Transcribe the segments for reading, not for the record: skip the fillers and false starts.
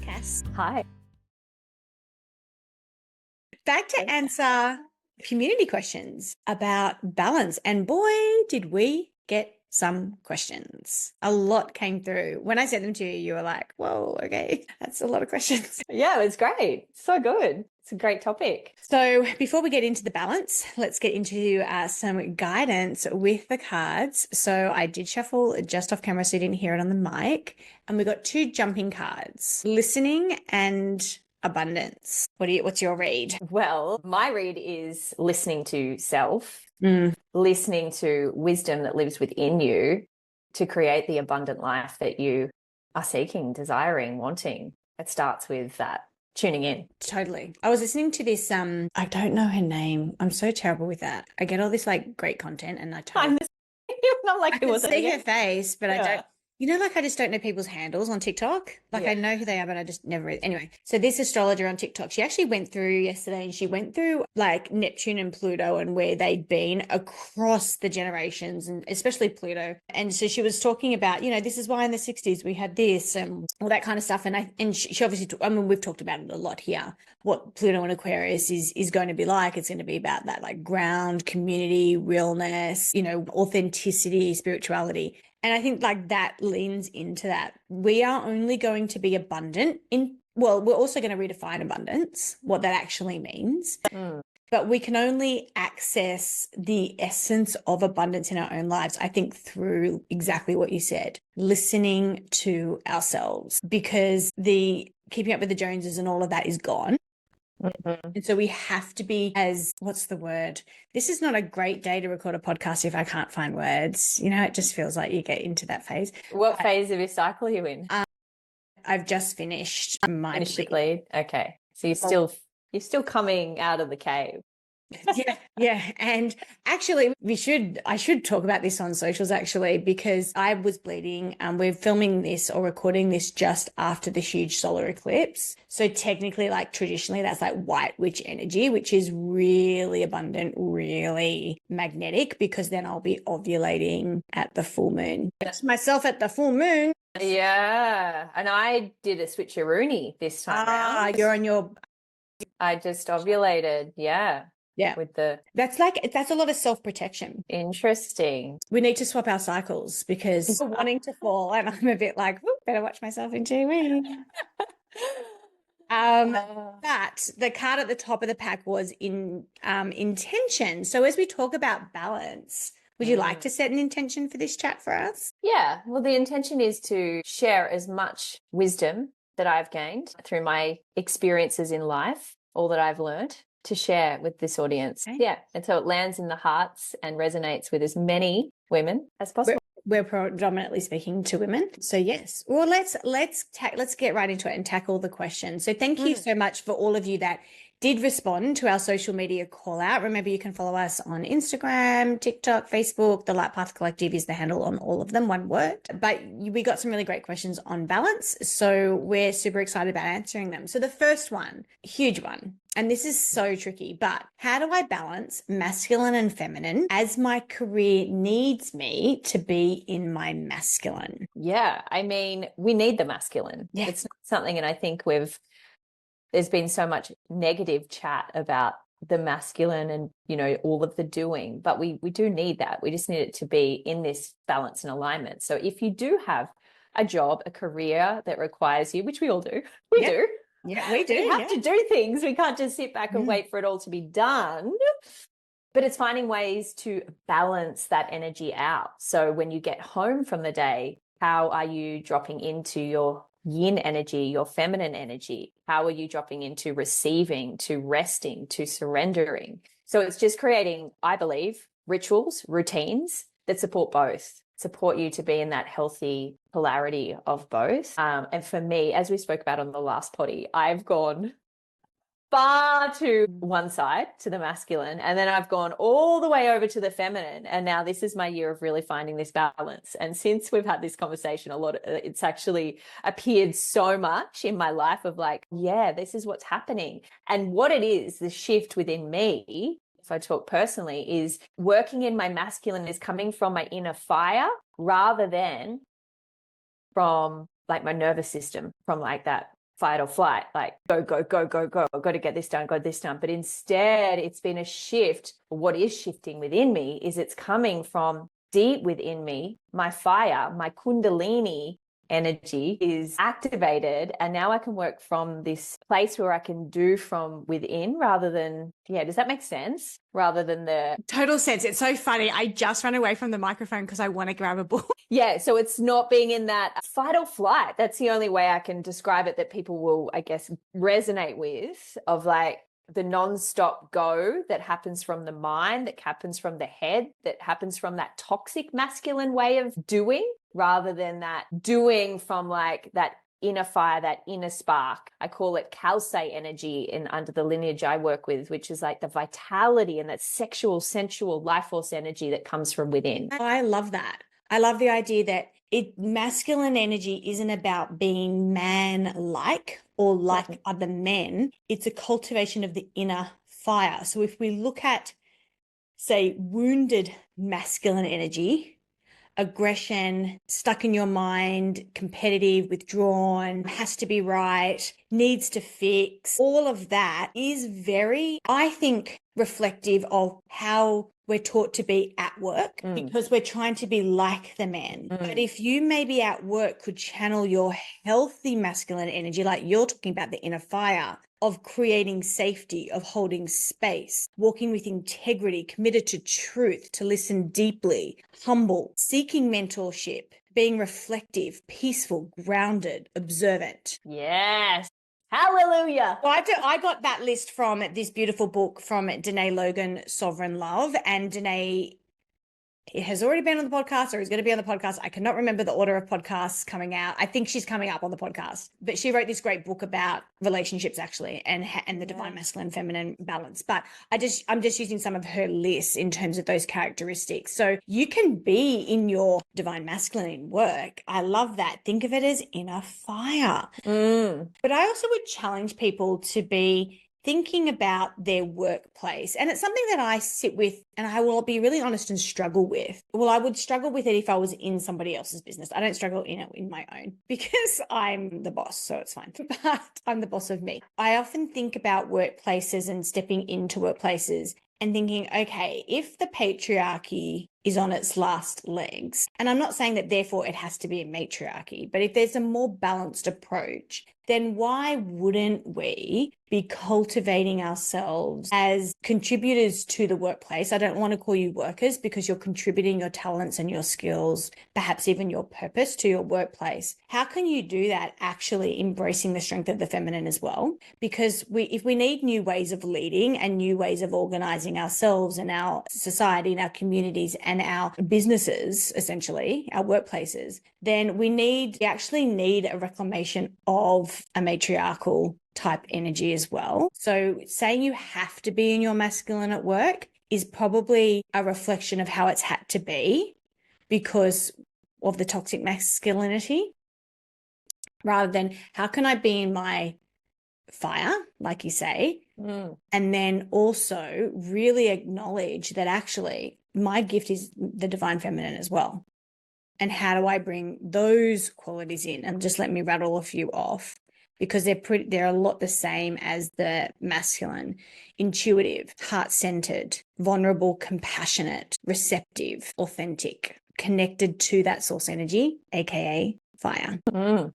Cass. Hi. Back to answer community questions about balance. And boy, did we get some questions. A lot came through. When I sent them to you, you were like, whoa, okay, that's a lot of questions. Yeah, it's great. So good. It's a great topic. So before we get into the balance, let's get into some guidance with the cards. So I did shuffle just off camera so you didn't hear it on the mic. And we got two jumping cards, listening and abundance. What's your read? Well, my read is listening to self, Mm. listening to wisdom that lives within you to create the abundant life that you are seeking, desiring, wanting. It starts with that. Tuning in. Totally. I was listening to this, I don't know her name. I'm so terrible with that. I get all this like great content and I totally Not like I it can was see her face, but I Yeah. don't, like I just don't know people's handles on TikTok. Like Yeah. I know who they are, but I just never, anyway. So this astrologer on TikTok, she actually went through yesterday and she went through like Neptune and Pluto and where they'd been across the generations and especially Pluto. And so she was talking about, this is why in the 60s we had this and all that kind of stuff. And she obviously, we've talked about it a lot here, what Pluto and Aquarius is going to be like. It's going to be about that like ground, community, realness, authenticity, spirituality. And I think like that leans into that. We are only going to be abundant we're also going to redefine abundance, what that actually means. But we can only access the essence of abundance in our own lives, I think, through exactly what you said, listening to ourselves, because the keeping up with the Joneses and all of that is gone. Mm-hmm. And so we have to be what's the word? This is not a great day to record a podcast if I can't find words. It just feels like you get into that phase. What phase of your cycle are you in? I've just finished my Finished your bleed. Okay. So you're still coming out of the cave. Yeah. And actually I should talk about this on socials actually, because I was bleeding. We're filming this or recording this just after the huge solar eclipse. So technically, like traditionally, that's like white witch energy, which is really abundant, really magnetic, because then I'll be ovulating at the full moon. That's myself at the full moon. Yeah. And I did a switcheroony this time round. You're on your... I just ovulated. Yeah. Yeah. That's a lot of self-protection. Interesting. We need to swap our cycles because we're wanting to fall and I'm a bit like, better watch myself in 2 weeks. But the card at the top of the pack was intention. So as we talk about balance, would you like to set an intention for this chat for us? Yeah. Well, the intention is to share as much wisdom that I've gained through my experiences in life, all that I've learned, to share with this audience. Okay. Yeah. And so it lands in the hearts and resonates with as many women as possible. We're predominantly speaking to women. So yes. Well, let's get right into it and tackle the questions. So thank you so much for all of you that did respond to our social media call out. Remember, you can follow us on Instagram, TikTok, Facebook. The Light Path Collective is the handle on all of them, one word. But we got some really great questions on balance. So we're super excited about answering them. So the first one, huge one, and this is so tricky, but how do I balance masculine and feminine as my career needs me to be in my masculine? Yeah. I mean, we need the masculine. Yeah. It's not something, and I think there's been so much negative chat about the masculine and, all of the doing, but we do need that. We just need it to be in this balance and alignment. So if you do have a job, a career that requires you, which we all do, we do. Yeah, we do. We have to do things. We can't just sit back and wait for it all to be done. But it's finding ways to balance that energy out. So when you get home from the day, how are you dropping into your yin energy, your feminine energy? How are you dropping into receiving, to resting, to surrendering? So it's just creating, I believe, rituals, routines that support you to be in that healthy polarity of both. And for me, as we spoke about on the last potty, I've gone far to one side, to the masculine, and then I've gone all the way over to the feminine. And now this is my year of really finding this balance. And since we've had this conversation it's actually appeared so much in my life of like, yeah, this is what's happening. And what it is, the shift within me, if I talk personally, is working in my masculine is coming from my inner fire rather than from like my nervous system, from like that fight or flight, like go, go, go, go, go, I've got to get this done, got this done. But instead, it's been a shift. What is shifting within me is it's coming from deep within me. My fire, my kundalini energy is activated, and now I can work from this place where I can do from within rather than, does that make sense? Rather than the total sense. It's so funny. I just ran away from the microphone because I want to grab a book. Yeah, so it's not being in that fight or flight. That's the only way I can describe it that people will, I guess, resonate with, of like the non-stop go that happens from the mind, that happens from the head, that happens from that toxic masculine way of doing, rather than that doing from like that inner fire, that inner spark. I call it Calce energy in under the lineage I work with, which is like the vitality and that sexual, sensual life force energy that comes from within. I love that. I love the idea that masculine energy isn't about being man-like or like other men. It's a cultivation of the inner fire. So if we look at, say, wounded masculine energy, aggression, stuck in your mind, competitive, withdrawn, has to be right, needs to fix, all of that is very, I think, reflective of how we're taught to be at work, because we're trying to be like the men. But if you maybe at work could channel your healthy masculine energy, like you're talking about the inner fire, of creating safety, of holding space, walking with integrity, committed to truth, to listen deeply, humble, seeking mentorship, being reflective, peaceful, grounded, observant. Yes. Hallelujah. So I got that list from this beautiful book from Danae Logan, Sovereign Love. And Danae has already been on the podcast, or is going to be on the podcast. I cannot remember the order of podcasts coming out. I think she's coming up on the podcast, but she wrote this great book about relationships actually, and the divine masculine feminine balance. But I'm just using some of her lists in terms of those characteristics. So you can be in your divine masculine in work. I love that. Think of it as inner fire. But I also would challenge people to be thinking about their workplace. And it's something that I sit with, and I will be really honest, and struggle with. Well, I would struggle with it if I was in somebody else's business. I don't struggle in it in my own because I'm the boss, so it's fine. But I'm the boss of me. I often think about workplaces and stepping into workplaces and thinking, okay, if the patriarchy is on its last legs, and I'm not saying that therefore it has to be a matriarchy, but if there's a more balanced approach, then why wouldn't we be cultivating ourselves as contributors to the workplace? I don't want to call you workers, because you're contributing your talents and your skills, perhaps even your purpose, to your workplace. How can you do that actually embracing the strength of the feminine as well? Because if we need new ways of leading and new ways of organizing ourselves and our society and our communities and our businesses, essentially, our workplaces, then we actually need a reclamation of a matriarchal type energy as well. So saying you have to be in your masculine at work is probably a reflection of how it's had to be because of the toxic masculinity, rather than how can I be in my fire, like you say, and then also really acknowledge that actually my gift is the divine feminine as well. And how do I bring those qualities in? And just let me rattle a few off, because they're a lot the same as the masculine: intuitive, heart-centered, vulnerable, compassionate, receptive, authentic, connected to that source energy, aka fire.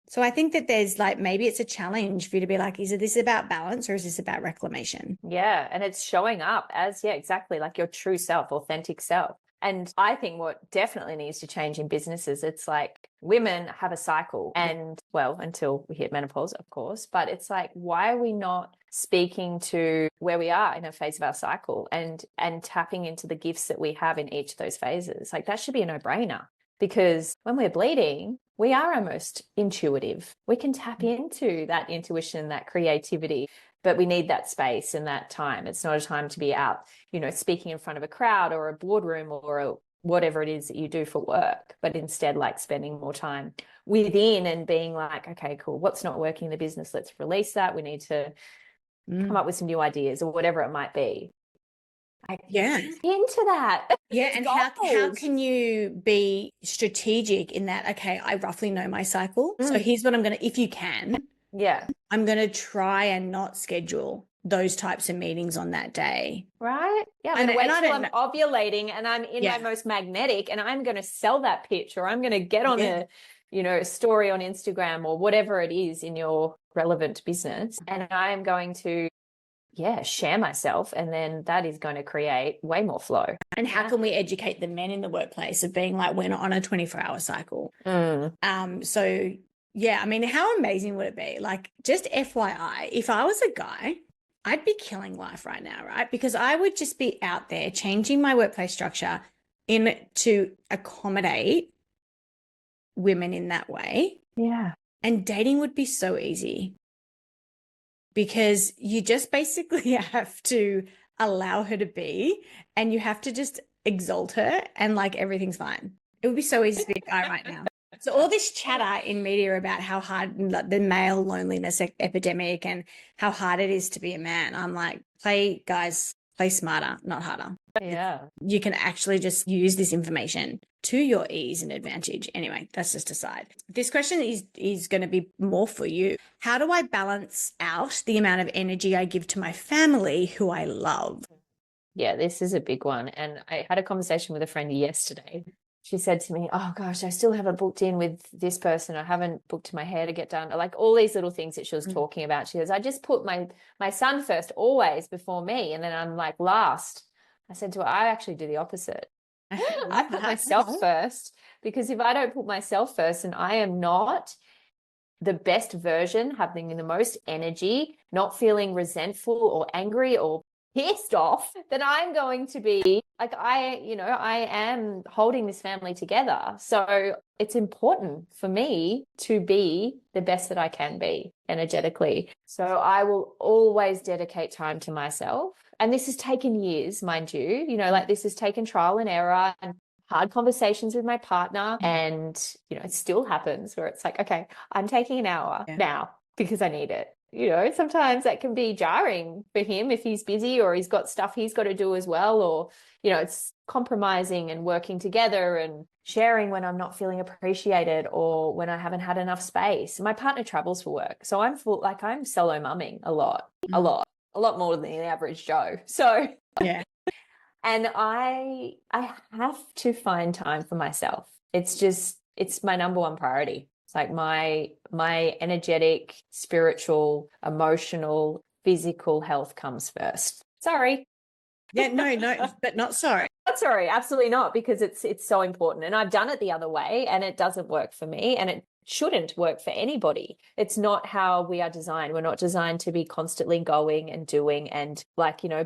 So I think that there's maybe it's a challenge for you to be like, is this about balance or is this about reclamation? Yeah. And it's showing up as, exactly like your true self, authentic self. And I think what definitely needs to change in businesses, it's like women have a cycle, and well, until we hit menopause, of course, but it's like, why are we not speaking to where we are in a phase of our cycle and tapping into the gifts that we have in each of those phases? Like that should be a no-brainer, because when we're bleeding, we are our most intuitive. We can tap into that intuition, that creativity, but we need that space and that time. It's not a time to be out, speaking in front of a crowd or a boardroom or whatever it is that you do for work, but instead like spending more time within and being like, okay, cool, what's not working in the business? Let's release that. We need to come up with some new ideas or whatever it might be. Into that. Yeah. And how can you be strategic in that? Okay, I roughly know my cycle. So here's what I'm going to, if you can, Yeah. I'm going to try and not schedule those types of meetings on that day. Right. Yeah. I'm And, going to wait and I till don't I'm know. ovulating and I'm in my most magnetic, and I'm going to sell that pitch, or I'm going to get on a, story on Instagram or whatever it is in your relevant business. And I'm going to, share myself. And then that is going to create way more flow. And how can we educate the men in the workplace of being like, we're not on a 24-hour cycle? So yeah, I mean, how amazing would it be? Like, just FYI, if I was a guy, I'd be killing life right now, right? Because I would just be out there changing my workplace structure in to accommodate women in that way. Yeah. And dating would be so easy because you just basically have to allow her to be, and you have to just exalt her, and like everything's fine. It would be so easy to be a guy right now. So all this chatter in media about how hard the male loneliness epidemic and how hard it is to be a man, I'm like, play smarter, not harder. Yeah. You can actually just use this information to your ease and advantage. Anyway, that's just a side. This question is going to be more for you. How do I balance out the amount of energy I give to my family who I love? Yeah, this is a big one. And I had a conversation with a friend yesterday. She said to me, oh gosh, I still haven't booked in with this person. I haven't booked my hair to get done. Like all these little things that she was talking about. She goes, I just put my son first always before me. And then I'm like last. I said to her, I actually do the opposite. I put myself first, because if I don't put myself first and I am not the best version, having the most energy, not feeling resentful or angry or pissed off, then I'm going to be like, I am holding this family together. So it's important for me to be the best that I can be energetically. So I will always dedicate time to myself. And this has taken years, mind you, like this has taken trial and error and hard conversations with my partner. And, it still happens where it's like, okay, I'm taking an hour now because I need it. Sometimes that can be jarring for him if he's busy or he's got stuff he's got to do as well. Or, it's compromising and working together and sharing when I'm not feeling appreciated or when I haven't had enough space. My partner travels for work. So I'm solo mumming a lot more than the average Joe. So yeah. And I have to find time for myself. It's my number one priority. It's like my energetic, spiritual, emotional, physical health comes first. Sorry. Yeah, no, but not sorry. Not sorry, absolutely not, because it's so important. And I've done it the other way and it doesn't work for me, and it shouldn't work for anybody. It's not how we are designed. We're not designed to be constantly going and doing and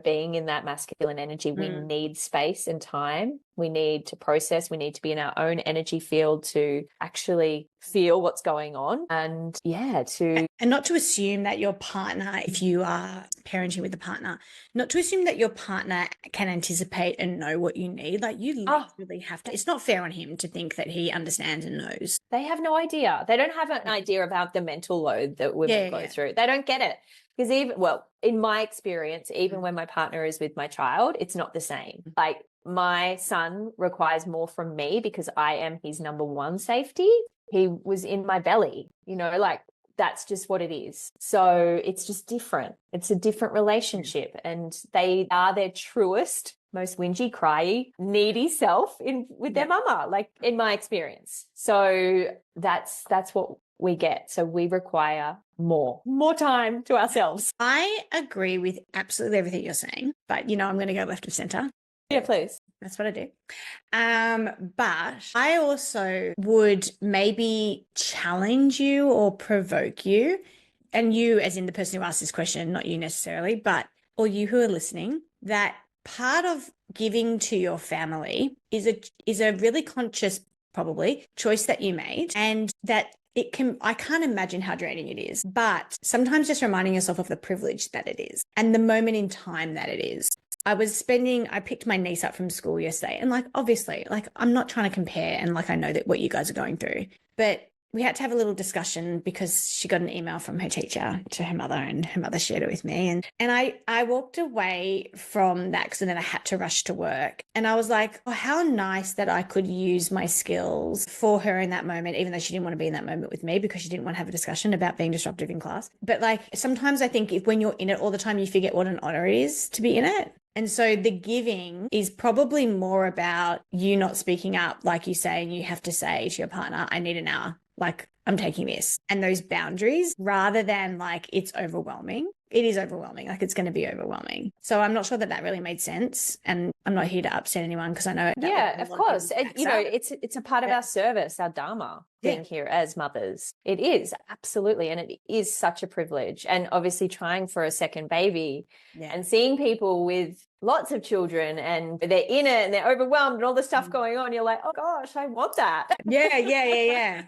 being in that masculine energy. We need space and time. We need to process. We need to be in our own energy field to actually feel what's going on. And not to assume that your partner, if you are parenting with a partner, not to assume that your partner can anticipate and know what you need. Like you literally have to. It's not fair on him to think that he understands and knows. They have no idea. They don't have an idea about the mental load that women go through. They don't get it. Because in my experience, even when my partner is with my child, it's not the same. Like my son requires more from me because I am his number one safety. He was in my belly, that's just what it is. So it's just different. It's a different relationship, and they are their truest, most whingy, cryy, needy self with their mama, like in my experience. So that's what we get. So we require more time to ourselves. I agree with absolutely everything you're saying, but I'm going to go left of center. Yeah, please. That's what I do. But I also would maybe challenge you or provoke you, and you as in the person who asked this question, not you necessarily, or you who are listening, that part of giving to your family is a really conscious, probably, choice that you made, and that I can't imagine how draining it is, but sometimes just reminding yourself of the privilege that it is and the moment in time that it is. I picked my niece up from school yesterday, and obviously, I'm not trying to compare, and I know that what you guys are going through, but we had to have a little discussion because she got an email from her teacher to her mother, and her mother shared it with me. And I walked away from that because then I had to rush to work. And I was like, oh, how nice that I could use my skills for her in that moment, even though she didn't want to be in that moment with me because she didn't want to have a discussion about being disruptive in class. But like sometimes I think if when you're in it all the time, you forget what an honor is to be in it. And so the giving is probably more about you not speaking up, like you say, and you have to say to your partner, I need an hour. Like, I'm taking this, and those boundaries, rather than like it's overwhelming. It is overwhelming. Like, it's going to be overwhelming. So I'm not sure that really made sense. And I'm not here to upset anyone because I know. Yeah, of course. And, you know, it's a part of our service, our dharma, being here as mothers. It is, absolutely. And it is such a privilege. And obviously trying for a second baby and seeing people with lots of children and they're in it and they're overwhelmed and all the stuff going on. You're like, oh gosh, I want that. Yeah.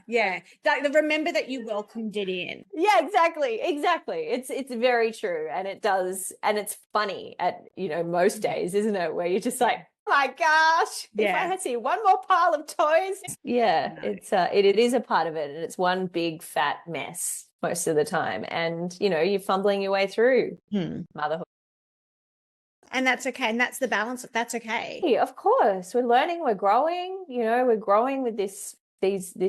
Like, remember that you welcomed it in. Yeah, exactly. It's very true. And it does. And it's funny at, you know, most days, isn't it? Where you're just like, oh my gosh, if I had to see one more pile of toys. Yeah, it is a part of it. And it's one big fat mess most of the time. And, you know, you're fumbling your way through motherhood. And that's okay. And that's the balance. That's okay. Yeah, of course. We're learning, we're growing, you know, we're growing with this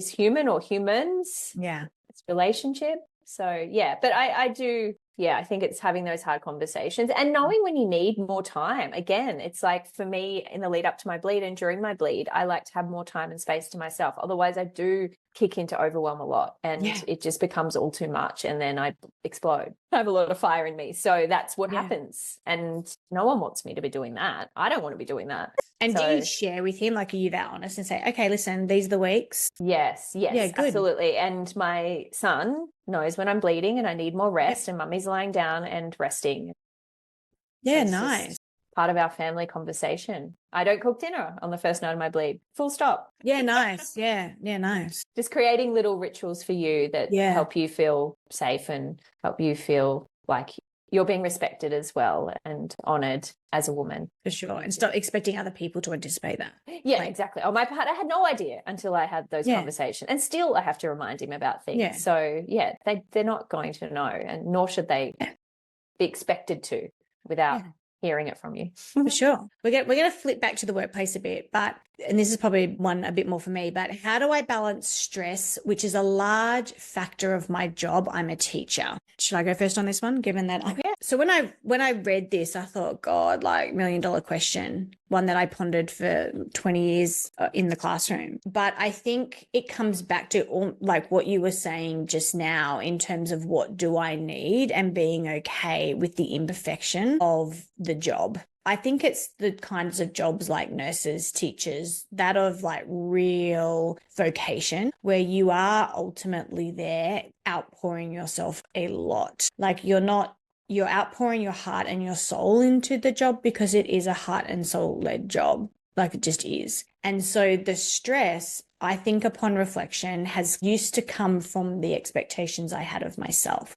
human or humans. Yeah. This relationship. So yeah, but I do, I think it's having those hard conversations and knowing when you need more time. Again, it's like for me in the lead up to my bleed and during my bleed, I like to have more time and space to myself. Otherwise I do kick into overwhelm a lot and it just becomes all too much and then I explode. I have a lot of fire in me. So that's what happens. And no one wants me to be doing that. I don't want to be doing that. And do you share with him, like, are you that honest and say, okay, listen, these are the weeks? Yes, absolutely. And my son knows when I'm bleeding and I need more rest and mummy's lying down and resting. Yeah, so nice. Part of our family conversation. I don't cook dinner on the first night of my bleed. Full stop. Yeah, nice. Yeah, nice. Just creating little rituals for you that help you feel safe and help you feel like you're being respected as well and honored as a woman. For sure. And stop expecting other people to anticipate that. Yeah, exactly. Oh, my partner had no idea until I had those conversations. And still I have to remind him about things. Yeah. So they're not going to know and nor should they be expected to without hearing it from you. For sure. We're going to flip back to the workplace a bit, and this is probably one a bit more for me, but how do I balance stress, which is a large factor of my job? I'm a teacher. Should I go first on this one, given that? So when I read this, I thought, God, like $1 million question, one that I pondered for 20 years in the classroom. But I think it comes back to all, like what you were saying just now in terms of what do I need and being okay with the imperfection of the job. I think it's the kinds of jobs like nurses, teachers, that of like real vocation where you are ultimately there outpouring yourself a lot. Like you're outpouring your heart and your soul into the job because it is a heart and soul led job. Like it just is. And so the stress, I think upon reflection, has used to come from the expectations I had of myself.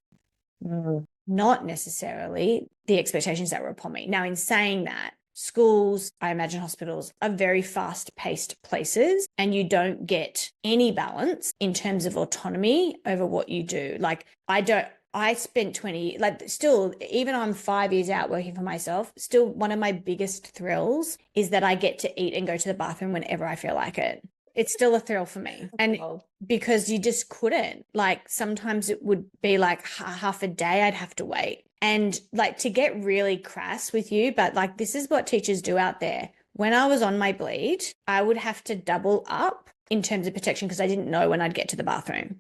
Not necessarily the expectations that were upon me. Now, in saying that, schools, I imagine hospitals, are very fast-paced places and you don't get any balance in terms of autonomy over what you do. Like I spent 20, like still, even I'm 5 years out working for myself, still one of my biggest thrills is that I get to eat and go to the bathroom whenever I feel like it. It's still a thrill for me. And because you just couldn't, like sometimes it would be like half a day I'd have to wait. And like to get really crass with you, but like this is what teachers do out there. When I was on my bleed, I would have to double up in terms of protection because I didn't know when I'd get to the bathroom.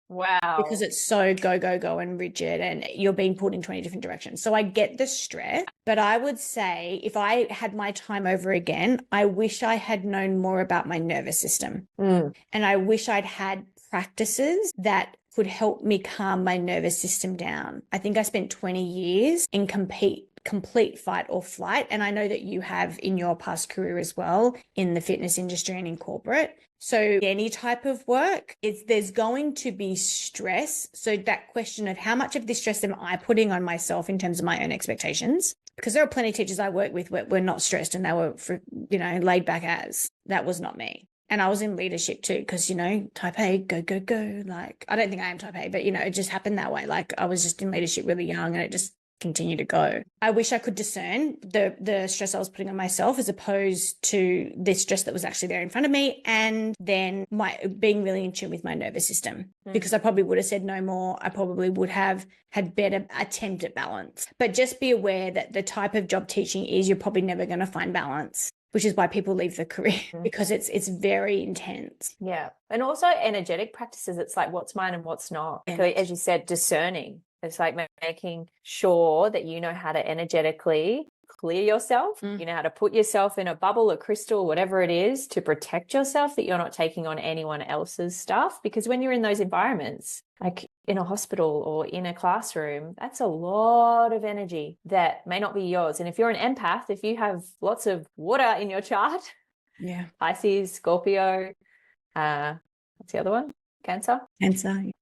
Wow. Because it's so go and rigid and you're being pulled in 20 different directions. So I get the stress, but I would say if I had my time over again, I wish I had known more about my nervous system. And I wish I'd had practices that could help me calm my nervous system down. I think I spent 20 years in complete fight or flight. And I know that you have in your past career as well in the fitness industry and in corporate. So any type of work, there's going to be stress. So that question of how much of this stress am I putting on myself in terms of my own expectations? Because there are plenty of teachers I work with where we're not stressed and they were, laid back as. That was not me. And I was in leadership too, because, type A, go, go, go. Like, I don't think I am type A, but, it just happened that way. Like, I was just in leadership really young and it just continued to go. I wish I could discern the stress I was putting on myself as opposed to the stress that was actually there in front of me, and then being really in tune with my nervous system, because I probably would have said no more. I probably would have had better attempt at balance. But just be aware that the type of job teaching is, you're probably never going to find balance, which is why people leave the career, because it's very intense. Yeah. And also energetic practices. It's like what's mine and what's not. As you said, discerning. It's like making sure that you know how to energetically clear yourself. You know how to put yourself in a bubble, a crystal, whatever it is, to protect yourself, that you're not taking on anyone else's stuff. Because when you're in those environments, like in a hospital or in a classroom, that's a lot of energy that may not be yours. And if you're an empath, if you have lots of water in your chart, Pisces, Scorpio, what's the other one? Cancer.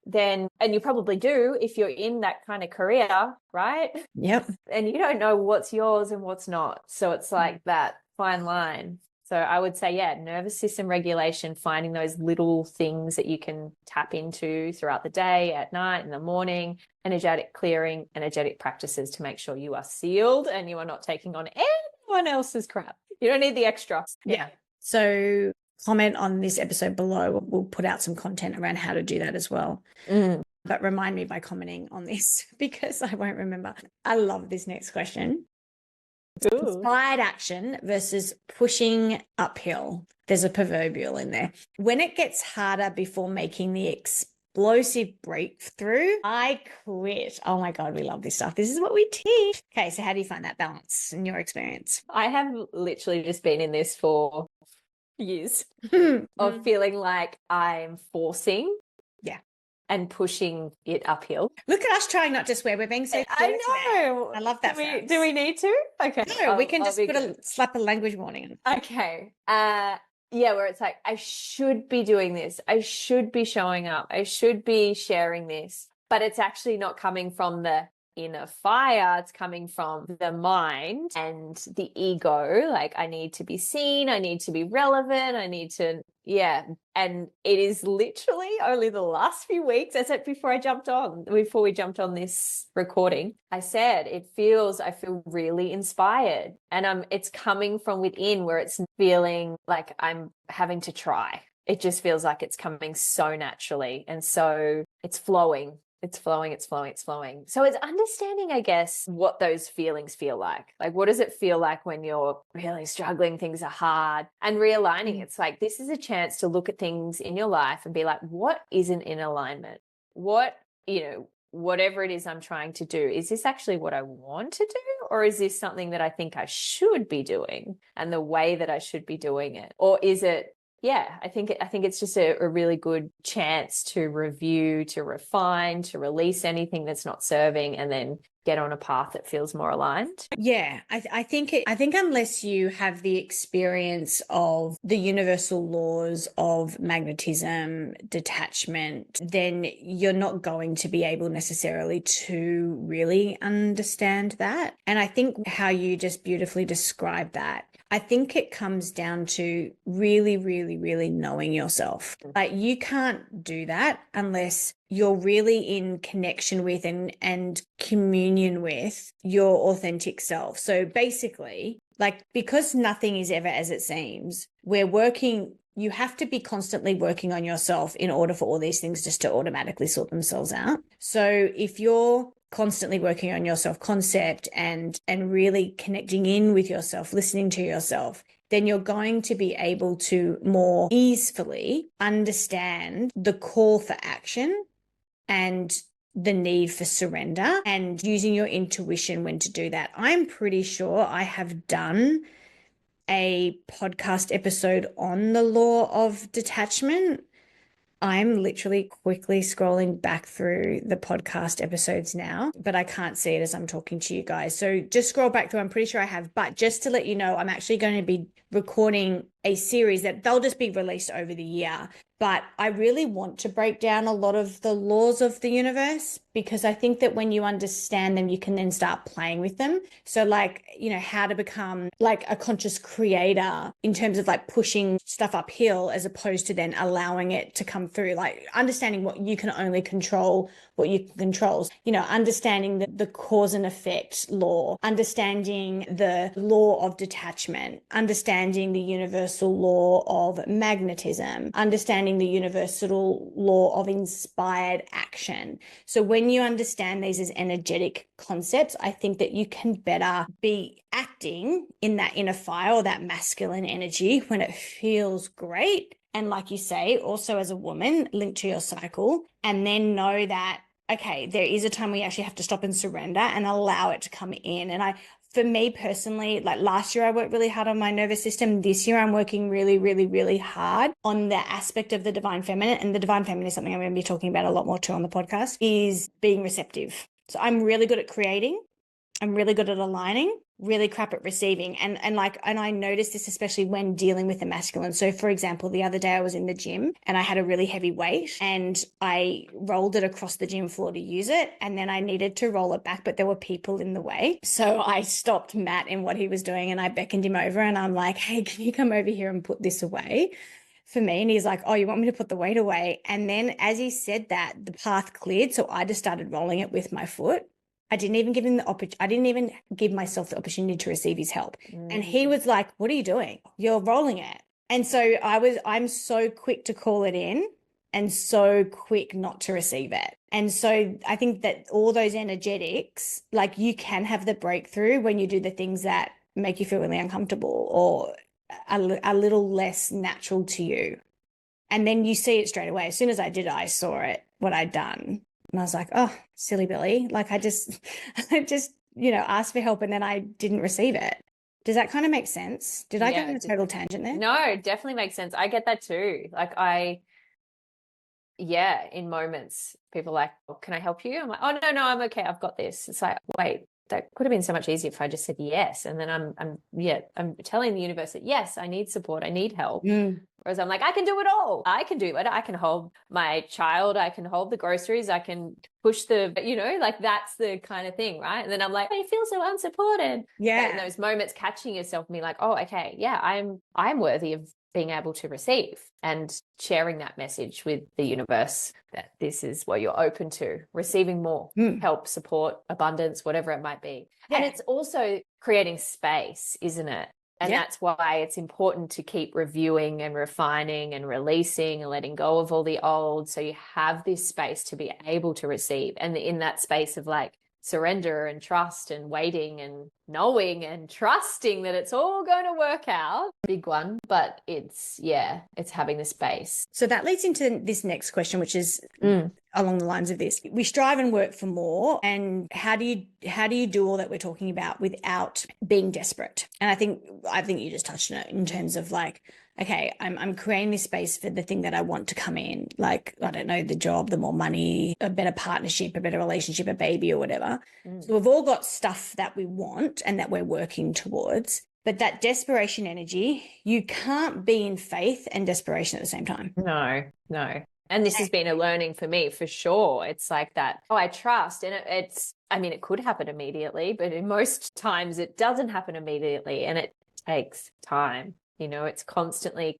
Then, and you probably do if you're in that kind of career, right? Yep. And you don't know what's yours and what's not. So it's like that fine line. So I would say, nervous system regulation, finding those little things that you can tap into throughout the day, at night, in the morning, energetic clearing, energetic practices to make sure you are sealed and you are not taking on anyone else's crap. You don't need the extra. Yeah. So comment on this episode below. We'll put out some content around how to do that as well. But remind me by commenting on this, because I won't remember. I love this next question. Inspired action versus pushing uphill. There's a proverbial in there. When it gets harder before making the explosive breakthrough, I quit. Oh my God, we love this stuff. This is what we teach. Okay, so how do you find that balance in your experience? I have literally just been in this for years of feeling like I'm forcing and pushing it uphill. Look at us trying not to swear. We're being so I know. Today. I love that. Do we need to? Okay. No, we can just slap a language warning on. Okay. Where it's like, I should be doing this. I should be showing up. I should be sharing this. But it's actually not coming from the inner fire. It's coming from the mind and the ego. Like, I need to be seen. I need to be relevant. I need to, And it is literally only the last few weeks, as it before we jumped on this recording, I said, I feel really inspired. And it's coming from within, where it's feeling like I'm having to try. It just feels like it's coming so naturally. And so it's flowing. It's flowing. So it's understanding, I guess, what those feelings feel like. Like, what does it feel like when you're really struggling, things are hard, and realigning? It's like, this is a chance to look at things in your life and be like, what isn't in alignment? What, whatever it is I'm trying to do, is this actually what I want to do? Or is this something that I think I should be doing and the way that I should be doing it? Or is it, I think it's just a really good chance to review, to refine, to release anything that's not serving, and then get on a path that feels more aligned. Yeah, I think unless you have the experience of the universal laws of magnetism, detachment, then you're not going to be able necessarily to really understand that. And I think how you just beautifully described that, I think it comes down to really, really, really knowing yourself. Like, you can't do that unless you're really in connection with and communion with your authentic self. So basically, like, because nothing is ever as it seems, you have to be constantly working on yourself in order for all these things just to automatically sort themselves out. So if you're constantly working on your self-concept and really connecting in with yourself, listening to yourself, then you're going to be able to more easily understand the call for action and the need for surrender, and using your intuition when to do that. I'm pretty sure I have done a podcast episode on the law of detachment. I'm literally quickly scrolling back through the podcast episodes now, but I can't see it as I'm talking to you guys. So just scroll back through. I'm pretty sure I have, but just to let you know, I'm actually going to be recording a series that they'll just be released over the year. But I really want to break down a lot of the laws of the universe, because I think that when you understand them, you can then start playing with them. So like, how to become like a conscious creator in terms of like pushing stuff uphill as opposed to then allowing it to come through, like understanding what you can only control, what you can control, understanding the cause and effect law, understanding the law of detachment, understanding the universal law of magnetism, understanding the universal law of inspired action. So when you understand these as energetic concepts, I think that you can better be acting in that inner fire or that masculine energy when it feels great. And like you say, also as a woman, link to your cycle, and then know that, okay, there is a time we actually have to stop and surrender and allow it to come in. And for me personally, like last year, I worked really hard on my nervous system. This year, I'm working really, really, really hard on the aspect of the divine feminine. And the divine feminine is something I'm going to be talking about a lot more too on the podcast, is being receptive. So I'm really good at creating. I'm really good at aligning, really crap at receiving. And I noticed this especially when dealing with the masculine. So for example, the other day I was in the gym and I had a really heavy weight and I rolled it across the gym floor to use it. And then I needed to roll it back, but there were people in the way. So I stopped Matt in what he was doing and I beckoned him over and I'm like, hey, can you come over here and put this away for me? And he's like, oh, you want me to put the weight away? And then as he said that, the path cleared. So I just started rolling it with my foot. I didn't even give him I didn't even give myself the opportunity to receive his help. And he was like, what are you doing? You're rolling it. And so I'm so quick to call it in and so quick not to receive it. And so I think that all those energetics, like you can have the breakthrough when you do the things that make you feel really uncomfortable or a little less natural to you. And then you see it straight away. As soon as I did it, I saw it, what I'd done. And I was like, oh, silly Billy. Like I just, asked for help and then I didn't receive it. Does that kind of make sense? Did I go on a total tangent there? No, it definitely makes sense. I get that too. Like in moments, people are like, oh, can I help you? I'm like, oh, no, I'm okay. I've got this. It's like, wait, that could have been so much easier if I just said yes. And then I'm telling the universe that, yes, I need support. I need help. Whereas I'm like, I can do it all. I can do it. I can hold my child. I can hold the groceries. I can push like that's the kind of thing, right? And then I'm like, I feel so unsupported. Yeah. But in those moments, catching yourself and be like, oh, okay, yeah, I'm worthy of being able to receive and sharing that message with the universe that this is what you're open to, receiving more help, support, abundance, whatever it might be. Yeah. And it's also creating space, isn't it? And that's why it's important to keep reviewing and refining and releasing and letting go of all the old. So you have this space to be able to receive. And in that space of like surrender and trust and waiting and knowing and trusting that it's all going to work out. Big one, but it's having the space. So that leads into this next question, which is along the lines of this. We strive and work for more. And how do you do all that we're talking about without being desperate? And I think you just touched on it in terms of like, okay, I'm creating this space for the thing that I want to come in. Like, I don't know, the job, the more money, a better partnership, a better relationship, a baby or whatever. So we've all got stuff that we want and that we're working towards. But that desperation energy, you can't be in faith and desperation at the same time. No. And this has been a learning for me for sure. It's like that, I trust. And it could happen immediately, but in most times it doesn't happen immediately and it takes time. It's constantly,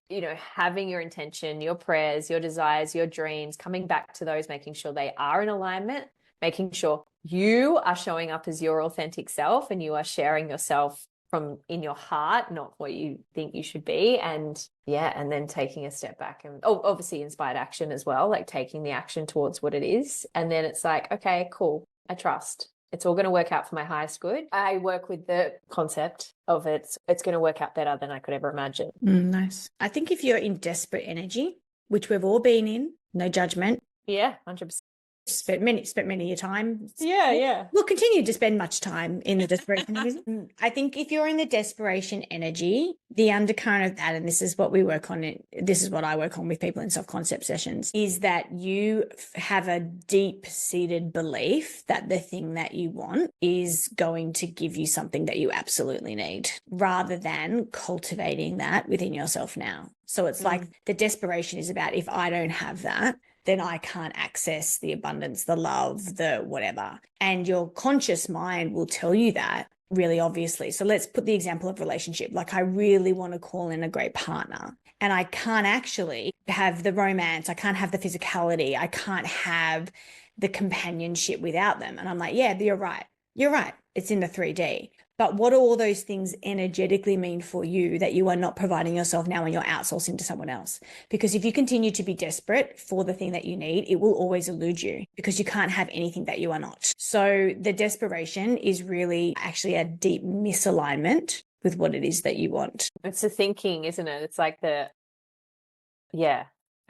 having your intention, your prayers, your desires, your dreams, coming back to those, making sure they are in alignment, making sure you are showing up as your authentic self and you are sharing yourself from in your heart, not what you think you should be. And then taking a step back and obviously inspired action as well, like taking the action towards what it is. And then it's like, okay, cool. I trust. It's all going to work out for my highest good. I work with the concept of it's going to work out better than I could ever imagine. Nice. I think if you're in desperate energy, which we've all been in, no judgment. Yeah, 100%. Spent many of your time. Yeah. We'll continue to spend much time in the desperation energy. I think if you're in the desperation energy, the undercurrent of that, and this is what we work on, this is what I work on with people in self-concept sessions, is that you have a deep-seated belief that the thing that you want is going to give you something that you absolutely need, rather than cultivating that within yourself now. So it's like the desperation is about, if I don't have that, then I can't access the abundance, the love, the whatever. And your conscious mind will tell you that really obviously. So let's put the example of relationship. Like, I really want to call in a great partner, and I can't actually have the romance. I can't have the physicality. I can't have the companionship without them. And I'm like, yeah, you're right. You're right. It's in the 3D. But what do all those things energetically mean for you that you are not providing yourself now when you're outsourcing to someone else? Because if you continue to be desperate for the thing that you need, it will always elude you, because you can't have anything that you are not. So the desperation is really actually a deep misalignment with what it is that you want. It's the thinking, isn't it? It's like I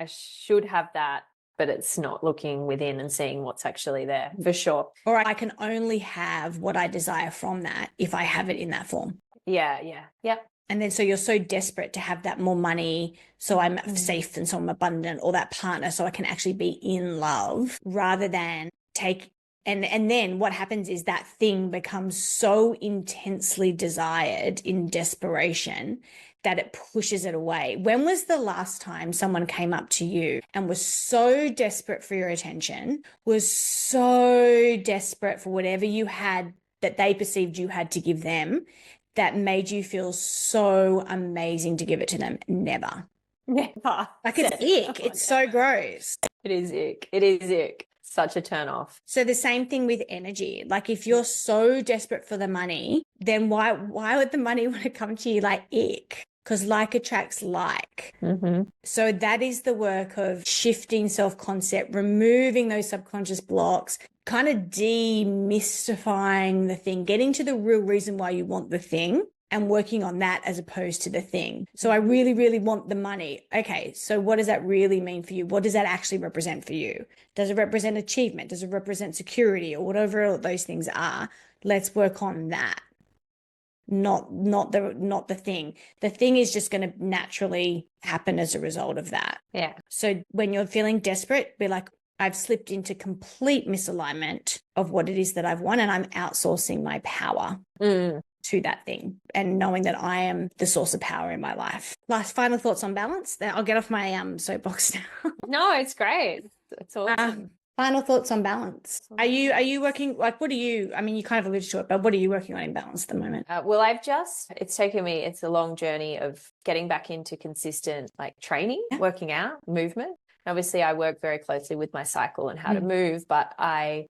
should have that, but it's not looking within and seeing what's actually there, for sure. Or I can only have what I desire from that if I have it in that form. Yeah. And then so you're so desperate to have that more money, so I'm safe and so I'm abundant, or that partner, so I can actually be in love, rather than take. And then what happens is that thing becomes so intensely desired in desperation that it pushes it away. When was the last time someone came up to you and was so desperate for your attention, was so desperate for whatever you had that they perceived you had to give them, that made you feel so amazing to give it to them? Never. Never. Like, it's ick. It's so gross. It is ick. It is ick. Such a turn off. So the same thing with energy. Like, if you're so desperate for the money, then why would the money want to come to you? Like, ick. Because like attracts like. So that is the work of shifting self-concept, removing those subconscious blocks, kind of demystifying the thing, getting to the real reason why you want the thing, and working on that as opposed to the thing. So I really, really want the money. Okay, so what does that really mean for you? What does that actually represent for you? Does it represent achievement? Does it represent security, or whatever those things are? Let's work on that. Not the thing. The thing is just going to naturally happen as a result of that. Yeah. So when you're feeling desperate, be like, I've slipped into complete misalignment of what it is that I've won, and I'm outsourcing my power to that thing, and knowing that I am the source of power in my life. Last final thoughts on balance. I'll get off my soapbox now. No, it's great. It's awesome. Final thoughts on balance. Are you working, like, what are you, I mean, you kind of alluded to it, but what are you working on in balance at the moment? Well, it's taken me, it's a long journey of getting back into consistent, like, training, working out, movement. Obviously, I work very closely with my cycle and how to move, but I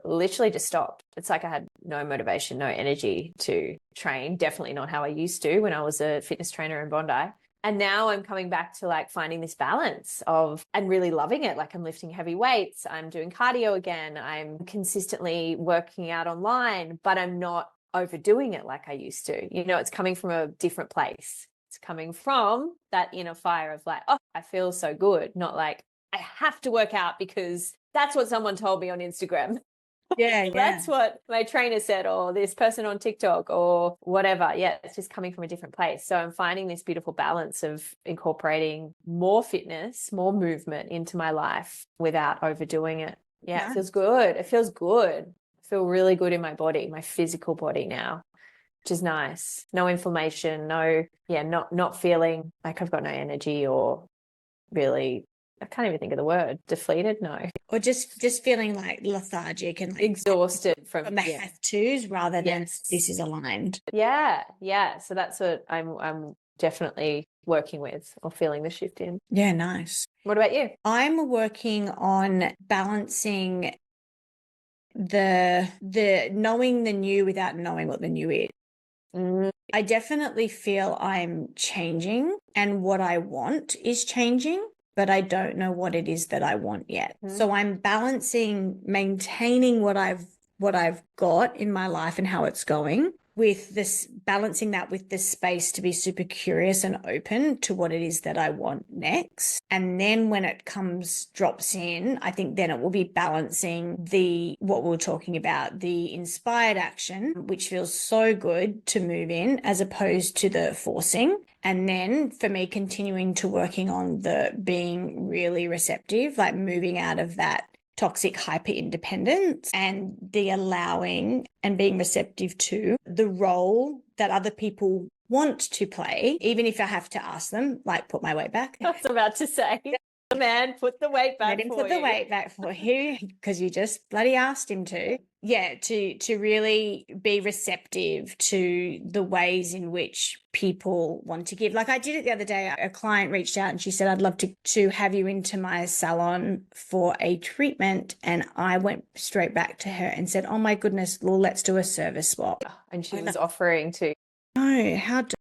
literally just stopped. It's like I had no motivation, no energy to train. Definitely not how I used to when I was a fitness trainer in Bondi. And now I'm coming back to, like, finding this balance of, and really loving it. Like, I'm lifting heavy weights, I'm doing cardio again, I'm consistently working out online, but I'm not overdoing it like I used to. You know, it's coming from a different place. It's coming from that inner fire of, like, oh, I feel so good. Not like, I have to work out because that's what someone told me on Instagram. Yeah. That's what my trainer said, or this person on TikTok, or whatever. Yeah, it's just coming from a different place. So I'm finding this beautiful balance of incorporating more fitness, more movement into my life without overdoing it. Yeah, nice. It feels good. It feels good. I feel really good in my body, my physical body now, which is nice. No inflammation, not feeling like I've got no energy, or really, I can't even think of the word, depleted. No. Or just feeling like lethargic and, like, exhausted from the have tos, rather than this is aligned. Yeah. So that's what I'm definitely working with, or feeling the shift in. Yeah, nice. What about you? I'm working on balancing the knowing the new without knowing what the new is. I definitely feel I'm changing, and what I want is changing, but I don't know what it is that I want yet. So I'm balancing maintaining what I've got in my life and how it's going, with this, balancing that with the space to be super curious and open to what it is that I want next. And then when it drops in, I think then it will be balancing what we were talking about, the inspired action, which feels so good to move in, as opposed to the forcing. And then for me, continuing to working on the being really receptive, like moving out of that toxic hyper independence, and the allowing and being receptive to the role that other people want to play, even if I have to ask them, like, put my weight back. I was about to say. Man, put the weight back Let him for put the you. weight back for you because you just bloody asked him to. Yeah, to really be receptive to the ways in which people want to give. Like I did it the other day. A client reached out and she said, I'd love to have you into my salon for a treatment. And I went straight back to her and said, oh my goodness, well, let's do a service swap. And she was offering to. No, how do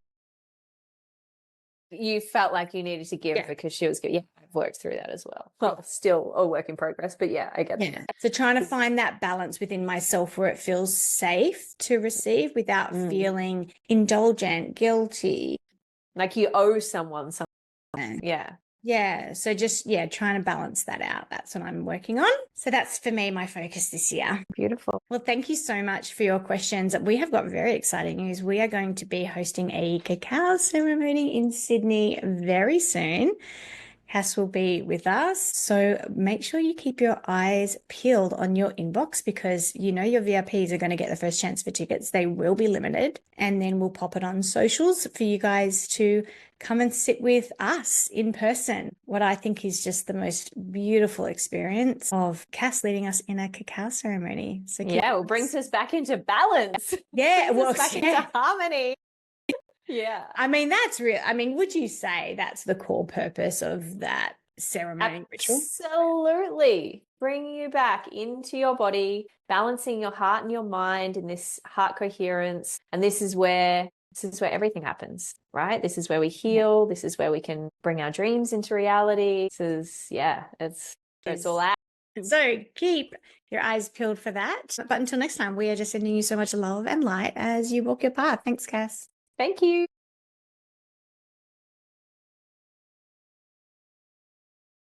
You felt like you needed to give because she was good. Yeah, I've worked through that as well. Well, still a work in progress, but yeah, I get that. So trying to find that balance within myself where it feels safe to receive without feeling indulgent, guilty. Like you owe someone something. Yeah. Yeah. So just, trying to balance that out. That's what I'm working on. So that's for me, my focus this year. Beautiful. Well, thank you so much for your questions. We have got very exciting news. We are going to be hosting a cacao ceremony in Sydney very soon. Cass will be with us. So make sure you keep your eyes peeled on your inbox because you know your VIPs are going to get the first chance for tickets. They will be limited. And then we'll pop it on socials for you guys to come and sit with us in person. What I think is just the most beautiful experience of Cass leading us in a cacao ceremony. So it brings us back into balance. Yeah, brings us back into harmony. Yeah. I mean, that's real. I mean, would you say that's the core purpose of that ceremony ritual? Absolutely. Bringing you back into your body, balancing your heart and your mind in this heart coherence. And this is where everything happens, right? This is where we heal. This is where we can bring our dreams into reality. This is, it's all out. So keep your eyes peeled for that. But until next time, we are just sending you so much love and light as you walk your path. Thanks, Cass. Thank you.